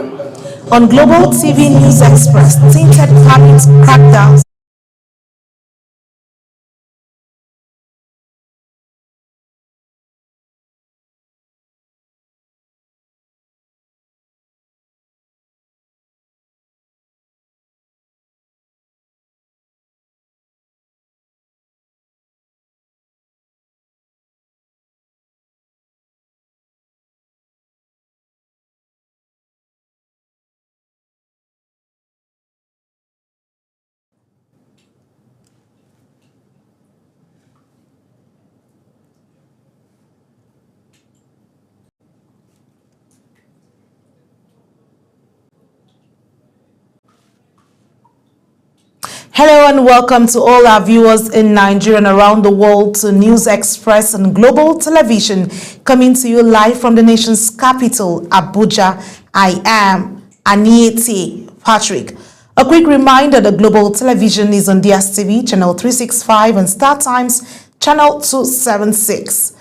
On Global TV News Express, tinted panics crackdown. Hello and welcome to all our viewers in Nigeria and around the world to News Express and Global Television, coming to you live from the nation's capital, Abuja. I am Anieti Patrick. A quick reminder that Global Television is on DSTV channel 365 and Star Times channel 276.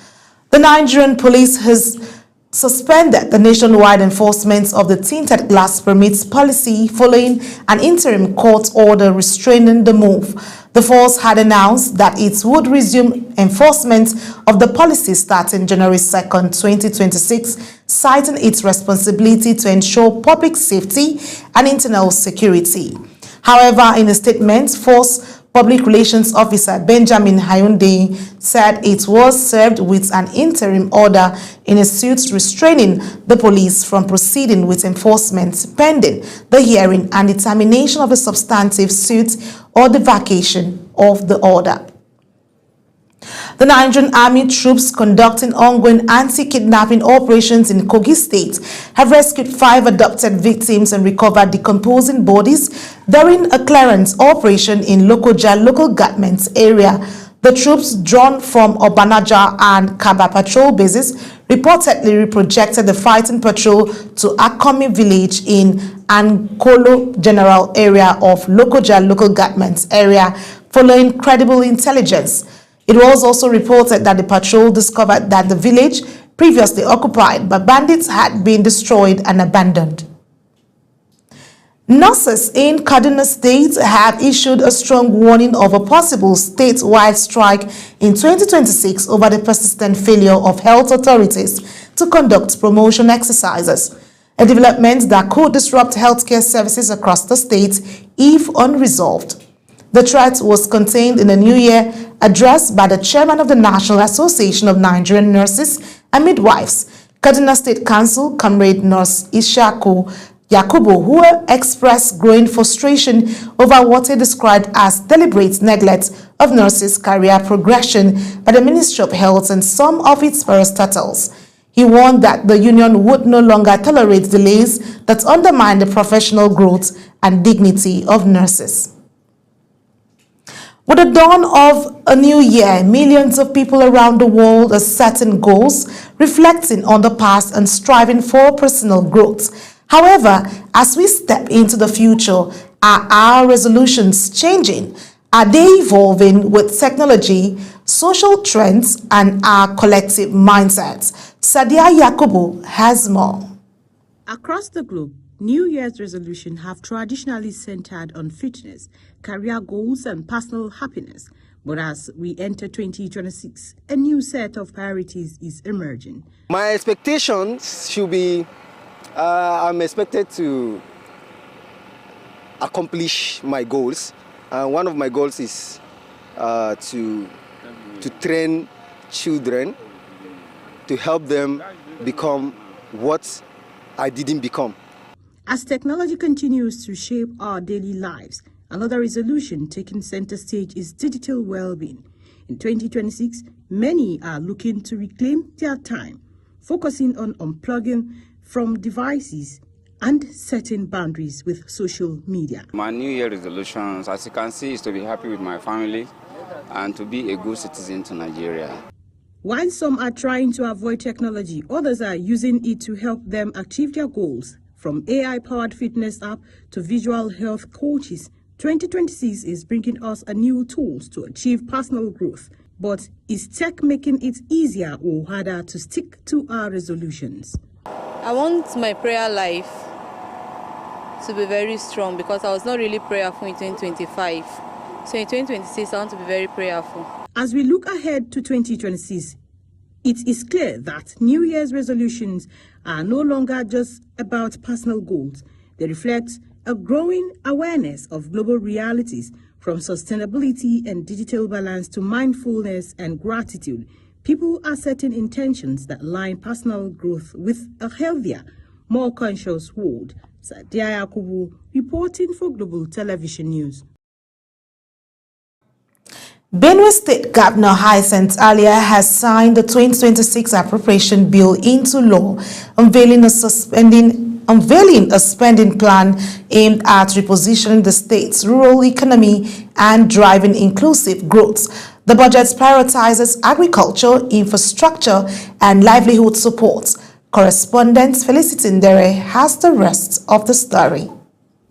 The Nigerian police has suspended the nationwide enforcement of the tinted glass permits policy following an interim court order restraining the move. The force had announced that it would resume enforcement of the policy starting January 2nd, 2026, citing its responsibility to ensure public safety and internal security. However, in a statement, Force Public Relations Officer Benjamin Hyundai said it was served with an interim order in a suit restraining the police from proceeding with enforcement pending the hearing and determination of a substantive suit or the vacation of the order. The Nigerian Army troops conducting ongoing anti-kidnapping operations in Kogi State have rescued 5 adopted victims and recovered decomposing bodies during a clearance operation in Lokoja local government area. The troops drawn from Obanaja and Kaba patrol bases reportedly reprojected the fighting patrol to Akomi village in Ankolo general area of Lokoja local government area following credible intelligence. It was also reported that the patrol discovered that the village previously occupied by bandits had been destroyed and abandoned. Nurses in Kaduna State have issued a strong warning of a possible statewide strike in 2026 over the persistent failure of health authorities to conduct promotion exercises, a development that could disrupt healthcare services across the state if unresolved. The threat was contained in a New Year address by the chairman of the National Association of Nigerian Nurses and Midwives, Kaduna State Council, Comrade Nurse Ishaku Yakubu, who expressed growing frustration over what he described as deliberate neglect of nurses' career progression by the Ministry of Health and some of its parastatals. He warned that the union would no longer tolerate delays that undermine the professional growth and dignity of nurses. With the dawn of a new year, millions of people around the world are setting goals, reflecting on the past and striving for personal growth. However, as we step into the future, are our resolutions changing? Are they evolving with technology, social trends, and our collective mindsets? Sadia Yakubu has more. Across the globe, New Year's resolutions have traditionally centered on fitness, career goals, and personal happiness. But as we enter 2026, a new set of priorities is emerging. My expectations should be, I'm expected to accomplish my goals. One of my goals is to train children, to help them become what I didn't become. As technology continues to shape our daily lives, another resolution taking center stage is digital well-being. In 2026, many are looking to reclaim their time, focusing on unplugging from devices and setting boundaries with social media. My New Year resolutions, as you can see, is to be happy with my family and to be a good citizen to Nigeria. While some are trying to avoid technology, others are using it to help them achieve their goals. From AI-powered fitness app to visual health coaches, 2026 is bringing us a new tools to achieve personal growth. But is tech making it easier or harder to stick to our resolutions? I want my prayer life to be very strong because I was not really prayerful in 2025. So in 2026, I want to be very prayerful. As we look ahead to 2026, it is clear that New Year's resolutions are no longer just about personal goals. They reflect a growing awareness of global realities, from sustainability and digital balance to mindfulness and gratitude. People are setting intentions that line personal growth with a healthier, more conscious world. Sadia Yakubu reporting for Global Television News. Benue State Governor Hyacinth Alia has signed the 2026 appropriation bill into law, unveiling a spending plan aimed at repositioning the state's rural economy and driving inclusive growth. The budget prioritizes agriculture, infrastructure, and livelihood support. Correspondent Felicity Ndere has the rest of the story.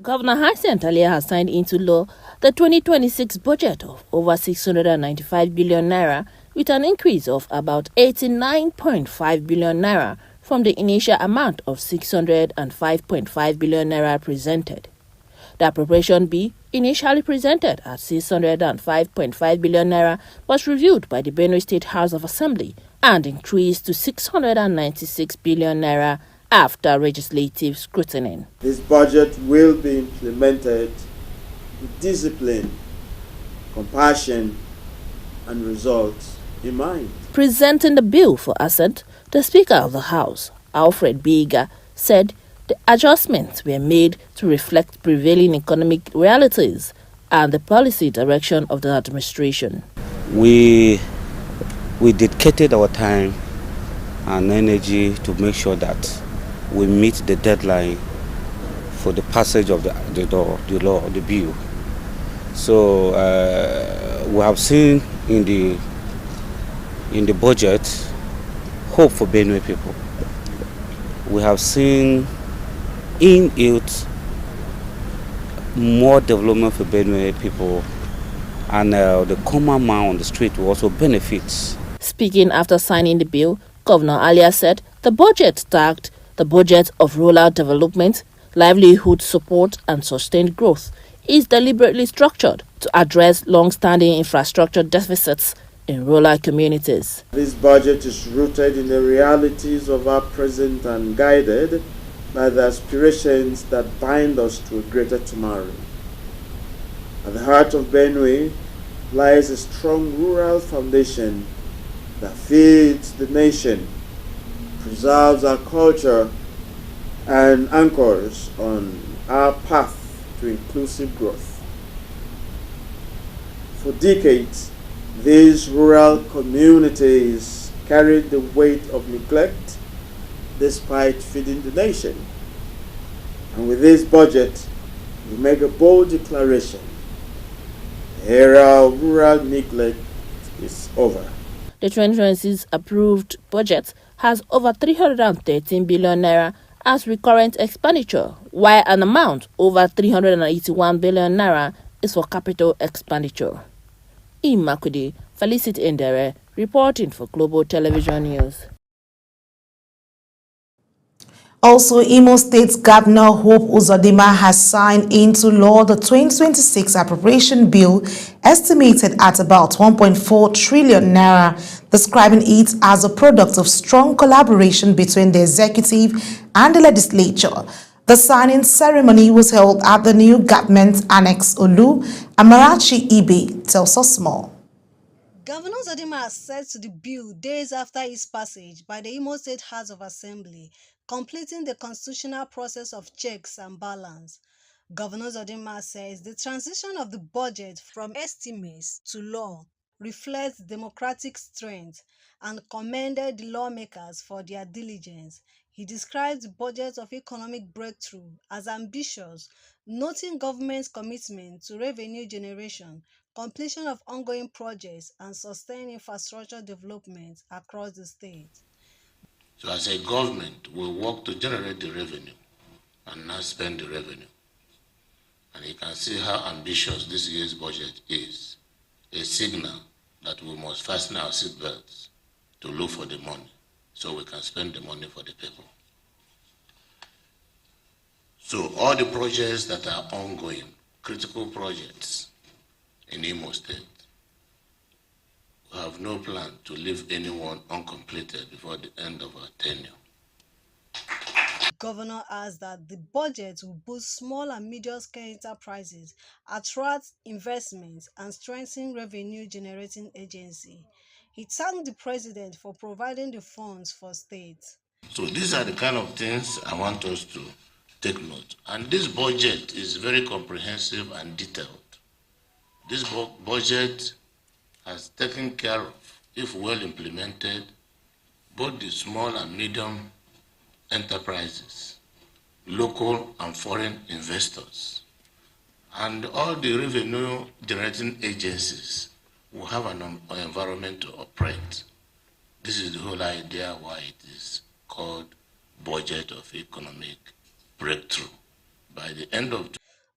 Governor Hyacinth Alia has signed into law the 2026 budget of over 695 billion naira, with an increase of about 89.5 billion naira from the initial amount of 605.5 billion naira presented. The appropriation bill, initially presented at 605.5 billion naira, was reviewed by the Benue State House of Assembly and increased to 696 billion naira after legislative scrutiny. This budget will be implemented with discipline, compassion, and results in mind. Presenting the bill for assent, the Speaker of the House, Alfred Biga, said the adjustments were made to reflect prevailing economic realities and the policy direction of the administration. We dedicated our time and energy to make sure that we meet the deadline for the passage of the bill. So we have seen in the budget hope for Benue people. We have seen in it more development for Benue people, and the common man on the street will also benefit. Speaking after signing the bill, Governor Alia said the budget tagged the budget of rural development, livelihood support and sustained growth is deliberately structured to address long-standing infrastructure deficits in rural communities. This budget is rooted in the realities of our present and guided by the aspirations that bind us to a greater tomorrow. At the heart of Benue lies a strong rural foundation that feeds the nation, preserves our culture, and anchors on our path to inclusive growth. For decades, these rural communities carried the weight of neglect despite feeding the nation. And with this budget, we make a bold declaration. The era of rural neglect is over. The 2026 approved budget has over 313 billion naira as recurrent expenditure, while an amount over 381 billion naira is for capital expenditure. Imakudi, Felicity Ndere, reporting for Global Television News. Also, Imo State Governor Hope Uzodinma has signed into law the 2026 appropriation bill estimated at about 1.4 trillion naira, describing it as a product of strong collaboration between the executive and the legislature. The signing ceremony was held at the new government annex Olu. Amarachi Ibe tells us more. Governor Uzodinma said to the bill days after its passage by the Imo State House of Assembly, completing the constitutional process of checks and balance. Governor Uzodinma says the transition of the budget from estimates to law reflects democratic strength and commended the lawmakers for their diligence. He described the budget of economic breakthrough as ambitious, noting government's commitment to revenue generation, completion of ongoing projects, and sustained infrastructure development across the state. So as a government, we work to generate the revenue and not spend the revenue. And you can see how ambitious this year's budget is. A signal that we must fasten our seatbelts to look for the money so we can spend the money for the people. So all the projects that are ongoing, critical projects in Imo State, we have no plan to leave anyone uncompleted before the end of our tenure. Governor adds that the budget will boost small and medium-scale enterprises, attract investments, and strengthen revenue-generating agency. He thanked the president for providing the funds for states. So these are the kind of things I want us to take note. And this budget is very comprehensive and detailed. This budget has taken care of, if well implemented, both the small and medium enterprises, local and foreign investors, and all the revenue generating agencies will have an environment to operate. This is the whole idea why it is called Budget of Economic Breakthrough. By the end of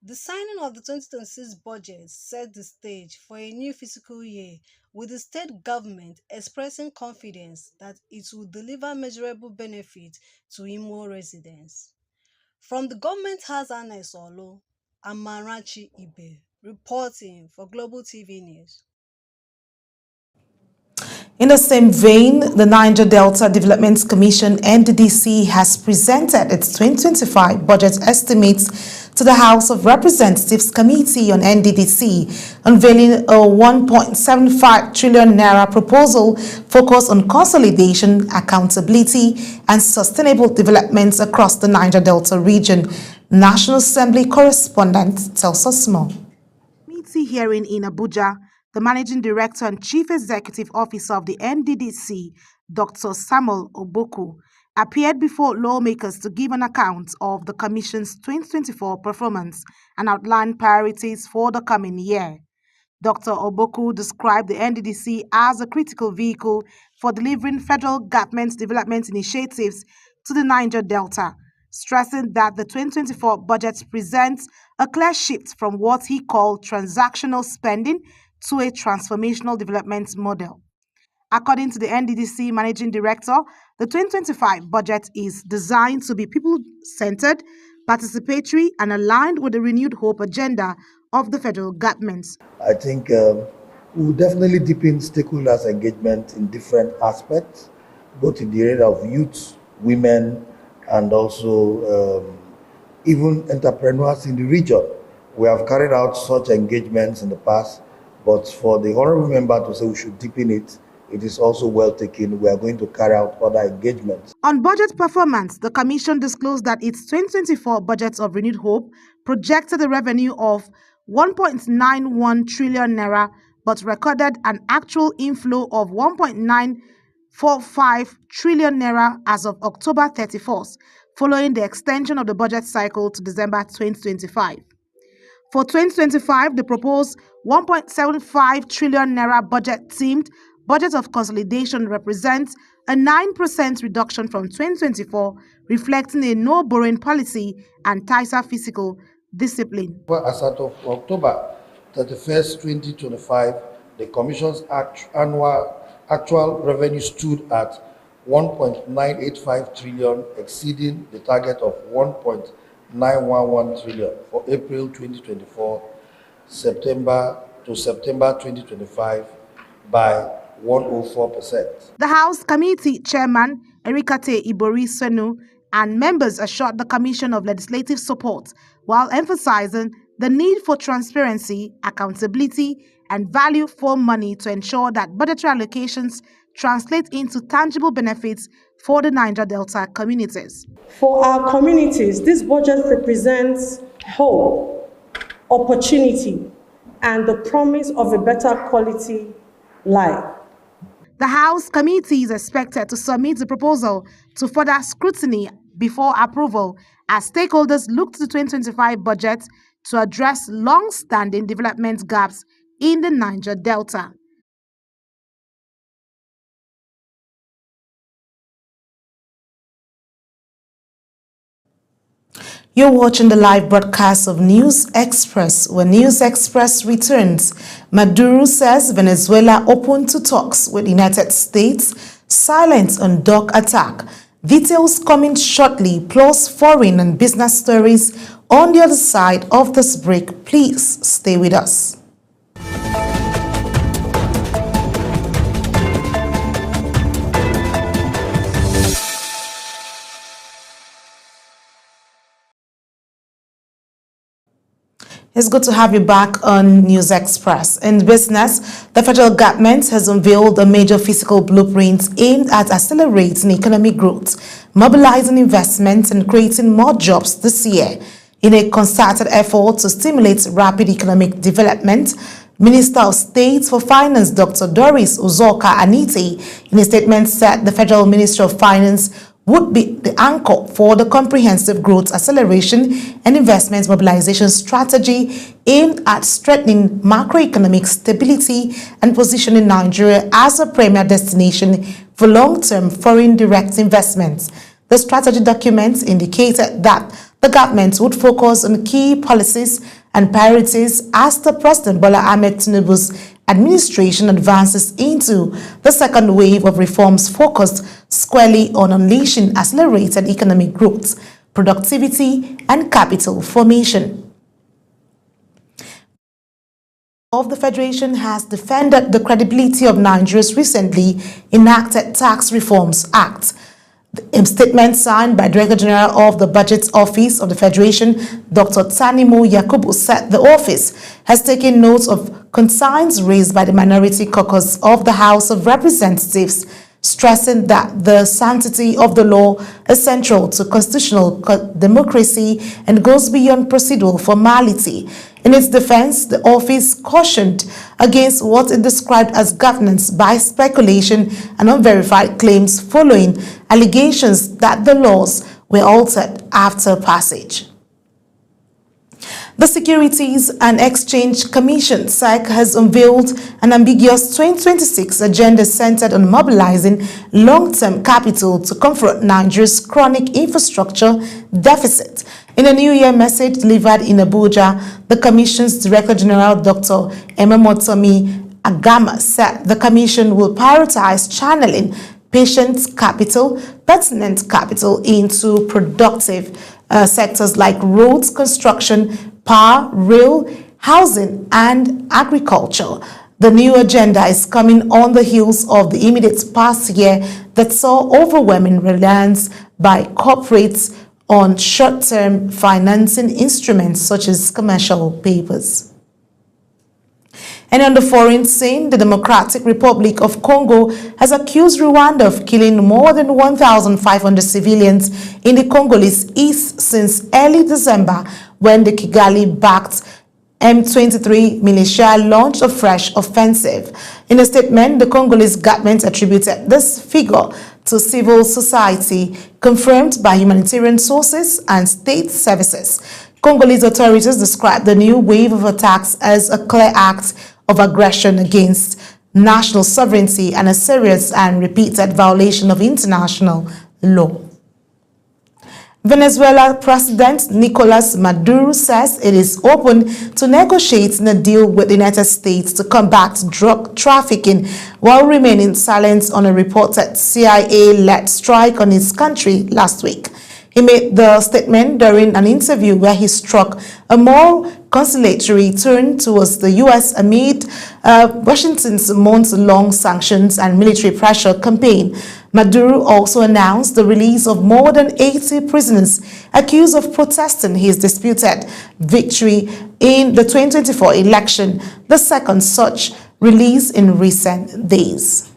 the signing of the 2026 budget set the stage for a new fiscal year, with the state government expressing confidence that it will deliver measurable benefits to Imo residents. From the Government House Annex Olo, Amarachi Ibe, reporting for Global TV News. In the same vein, the Niger Delta Development Commission, NDDC, has presented its 2025 budget estimates to the House of Representatives Committee on NDDC, unveiling a 1.75 trillion naira proposal focused on consolidation, accountability, and sustainable development across the Niger Delta region. National Assembly correspondent tells us more. Committee hearing in Abuja, the Managing Director and Chief Executive Officer of the NDDC, Dr. Samuel Oboku, appeared before lawmakers to give an account of the Commission's 2024 performance and outline priorities for the coming year. Dr. Oboku described the NDDC as a critical vehicle for delivering federal government development initiatives to the Niger Delta, stressing that the 2024 budget presents a clear shift from what he called transactional spending to a transformational development model. According to the NDDC Managing Director, the 2025 budget is designed to be people-centered, participatory, and aligned with the renewed hope agenda of the federal government. I think we will definitely deepen stakeholders' engagement in different aspects, both in the area of youth, women, and also even entrepreneurs in the region. We have carried out such engagements in the past, but for the honorable member to say we should deepen it, it is also well taken. We are going to carry out other engagements. On budget performance, the Commission disclosed that its 2024 budget of renewed hope projected a revenue of 1.91 trillion naira, but recorded an actual inflow of 1.945 trillion naira as of October 31st, following the extension of the budget cycle to December 2025. For 2025, the proposed 1.75 trillion naira budget-themed budget of consolidation represents a 9% reduction from 2024, reflecting a no-borrowing policy and tighter fiscal discipline. As of October 31st, 2025, the Commission's actual revenue stood at 1.985 trillion, exceeding the target of 1.911 trillion for April 2024, September 2025 by 104%. The House Committee Chairman, Erikate Ibori Senu, and members assured the Commission of legislative support while emphasizing the need for transparency, accountability, and value for money to ensure that budgetary allocations translate into tangible benefits for the Niger Delta communities. For our communities, this budget represents hope, opportunity, and the promise of a better quality life. The House Committee is expected to submit the proposal to further scrutiny before approval as stakeholders look to the 2025 budget to address long-standing development gaps in the Niger Delta. You're watching the live broadcast of News Express. When News Express returns, Maduro says Venezuela open to talks with United States, silent on dog attack, Details coming shortly, plus foreign and business stories on the other side of this break. Please stay with us. It's good to have you back on News Express. In business, the federal government has unveiled a major fiscal blueprint aimed at accelerating economic growth, mobilizing investments and creating more jobs this year. In a concerted effort to stimulate rapid economic development, Minister of State for Finance Dr. Doris Uzoka Anite, in a statement, said the Federal Ministry of Finance would be the anchor for the comprehensive growth acceleration and investment mobilization strategy aimed at strengthening macroeconomic stability and positioning Nigeria as a premier destination for long-term foreign direct investments. The strategy document indicated that the government would focus on key policies and priorities as the President Bola Ahmed Tinubu's administration advances into the second wave of reforms focused squarely on unleashing accelerated economic growth, productivity, and capital formation. Of the Federation has defended the credibility of Nigeria's recently enacted Tax Reforms Act. The statement signed by Director General of the Budget Office of the Federation, Dr. Tanimu Yakubu, said the office has taken note of concerns raised by the Minority Caucus of the House of Representatives, stressing that the sanctity of the law is central to constitutional democracy and goes beyond procedural formality. In its defense, the office cautioned against what it described as governance by speculation and unverified claims following allegations that the laws were altered after passage. The Securities and Exchange Commission, SEC, has unveiled an ambiguous 2026 agenda centered on mobilizing long-term capital to confront Nigeria's chronic infrastructure deficit. In a New Year message delivered in Abuja, the Commission's Director General, Dr. Ememotomi Agama, said the Commission will prioritize channeling patient capital, pertinent capital into productive sectors like roads, construction, power, rail, housing, and agriculture. The new agenda is coming on the heels of the immediate past year that saw overwhelming reliance by corporates on short-term financing instruments such as commercial papers. And on the foreign scene, the Democratic Republic of Congo has accused Rwanda of killing more than 1,500 civilians in the Congolese east since early December, when the Kigali-backed M23 militia launched a fresh offensive. In a statement, the Congolese government attributed this figure to civil society, confirmed by humanitarian sources and state services. Congolese authorities described the new wave of attacks as a clear act of aggression against national sovereignty and a serious and repeated violation of international law. Venezuela President Nicolas Maduro says it is open to negotiating a deal with the United States to combat drug trafficking, while remaining silent on a reported CIA-led strike on his country last week. He made the statement during an interview where he struck a more conciliatory turn towards the U.S. amid Washington's months-long sanctions and military pressure campaign. Maduro also announced the release of more than 80 prisoners accused of protesting his disputed victory in the 2024 election, the second such release in recent days.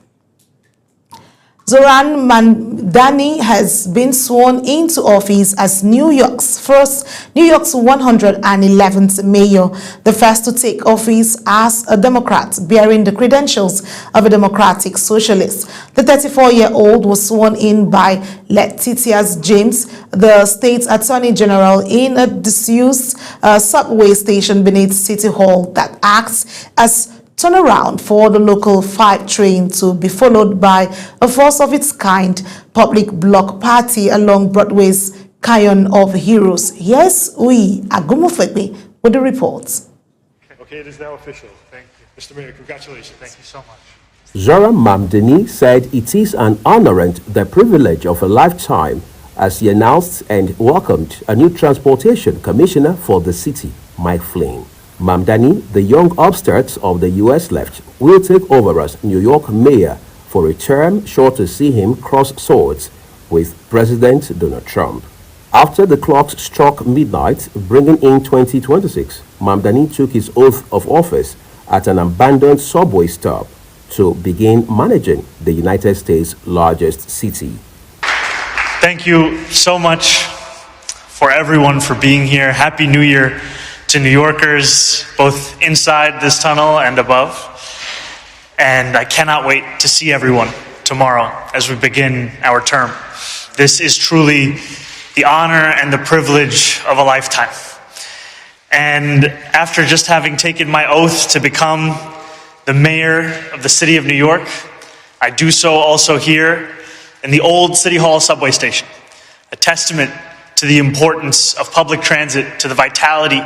Zoran Mandani has been sworn into office as New York's 111th mayor, the first to take office as a Democrat bearing the credentials of a Democratic Socialist. The 34-year-old was sworn in by Letitia James, the state attorney general, in a disused subway station beneath City Hall that acts as turnaround for the local 5 train to be followed by a first of its kind public block party along Broadway's Cayon of Heroes. Yes, we Agumufekbe with the reports. Okay, it is now official. Thank you. Mr. Mayor, congratulations. Thank you so much. Zora Mamdani said it is an honor and the privilege of a lifetime as he announced and welcomed a new transportation commissioner for the city, Mike Flynn. Mamdani, the young upstart of the U.S. left, will take over as New York mayor for a term sure to see him cross swords with President Donald Trump. After the clock struck midnight, bringing in 2026, Mamdani took his oath of office at an abandoned subway stop to begin managing the United States' largest city. Thank you so much for everyone for being here. Happy New Year to New Yorkers, both inside this tunnel and above. And I cannot wait to see everyone tomorrow as we begin our term. This is truly the honor and the privilege of a lifetime. And after just having taken my oath to become the mayor of the city of New York, I do so also here in the old City Hall subway station, a testament to the importance of public transit, to the vitality,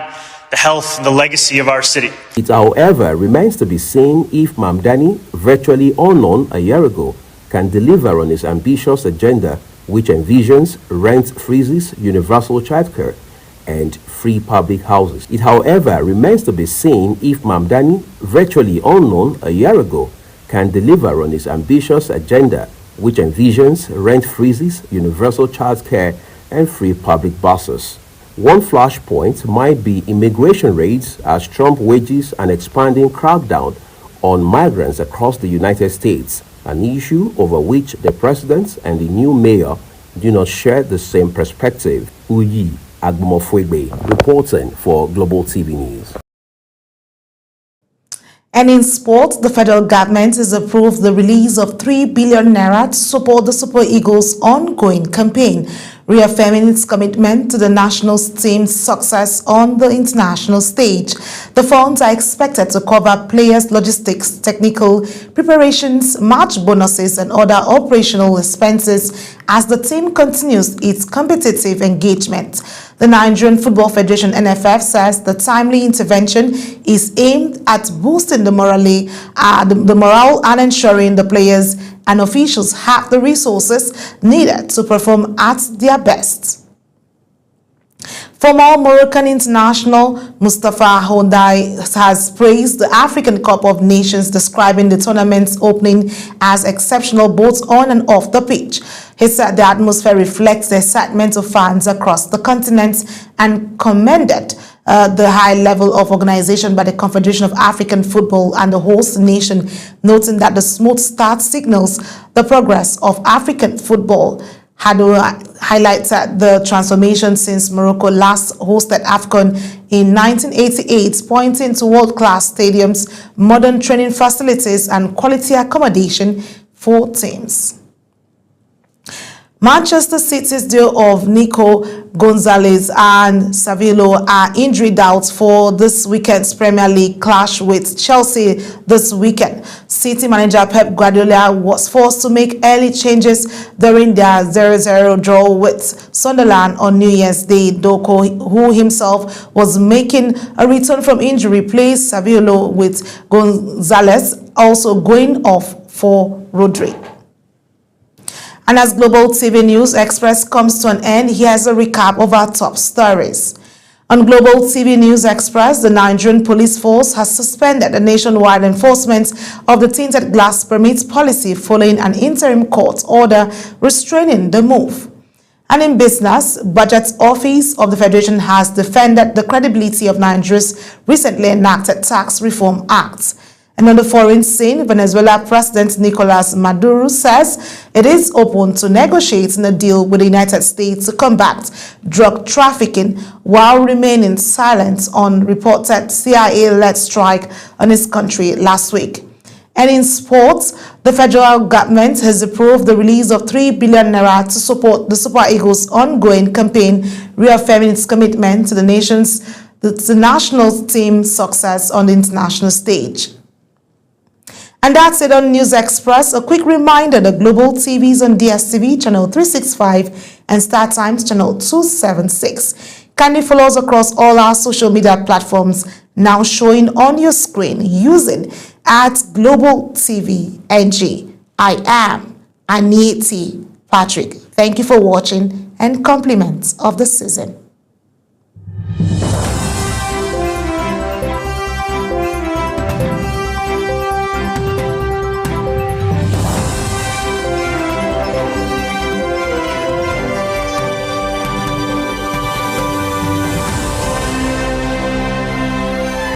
the health, and the legacy of our city. It, however, remains to be seen if Mamdani, virtually unknown a year ago, can deliver on his ambitious agenda, which envisions rent freezes, universal childcare, and free public houses. It, however, remains to be seen if Mamdani, virtually unknown a year ago, can deliver on his ambitious agenda, which envisions rent freezes, universal childcare, and free public buses. One flashpoint might be immigration raids as Trump wages an expanding crackdown on migrants across the United States, an issue over which the president and the new mayor do not share the same perspective. Uyi Agbomofwegbe, reporting for Global TV News. And in sport, the federal government has approved the release of 3 billion naira to support the Super Eagles' ongoing campaign, reaffirming its commitment to the national team's success on the international stage. The funds are expected to cover players' logistics, technical preparations, match bonuses, and other operational expenses as the team continues its competitive engagement. The Nigerian Football Federation (NFF) says the timely intervention is aimed at boosting the morale and ensuring the players and officials have the resources needed to perform at their best. Former Moroccan international Mustafa Hondai has praised the African Cup of Nations, describing the tournament's opening as exceptional both on and off the pitch. He said the atmosphere reflects the excitement of fans across the continent and commended the high level of organization by the Confederation of African Football and the host nation, noting that the smooth start signals the progress of African football. Hado highlighted the transformation since Morocco last hosted AFCON in 1988, pointing to world-class stadiums, modern training facilities, and quality accommodation for teams. Manchester City's deal of Nico Gonzalez and Savillo are injury doubts for this weekend's Premier League clash with Chelsea this weekend. City manager Pep Guardiola was forced to make early changes during their 0-0 draw with Sunderland on New Year's Day. Doko, who himself was making a return from injury, replaced Savillo with Gonzalez also going off for Rodri. And as Global TV News Express comes to an end, here's a recap of our top stories. On Global TV News Express, the Nigerian Police Force has suspended the nationwide enforcement of the tinted glass permits policy following an interim court order restraining the move. And in business, Budget Office of the Federation has defended the credibility of Nigeria's recently enacted Tax Reform Act. And on the foreign scene, Venezuela President Nicolas Maduro says it is open to negotiating a deal with the United States to combat drug trafficking while remaining silent on reported CIA-led strike on his country last week. And in sports, the federal government has approved the release of 3 billion naira to support the Super Eagles' ongoing campaign, reaffirming its commitment to the national team's success on the international stage. And that's it on News Express. A quick reminder, the Global TV is on DSTV channel 365 and Star Times channel 276. Kindly follow us across all our social media platforms now showing on your screen using at Global TV NG. I am Aniti Patrick. Thank you for watching and compliments of the season.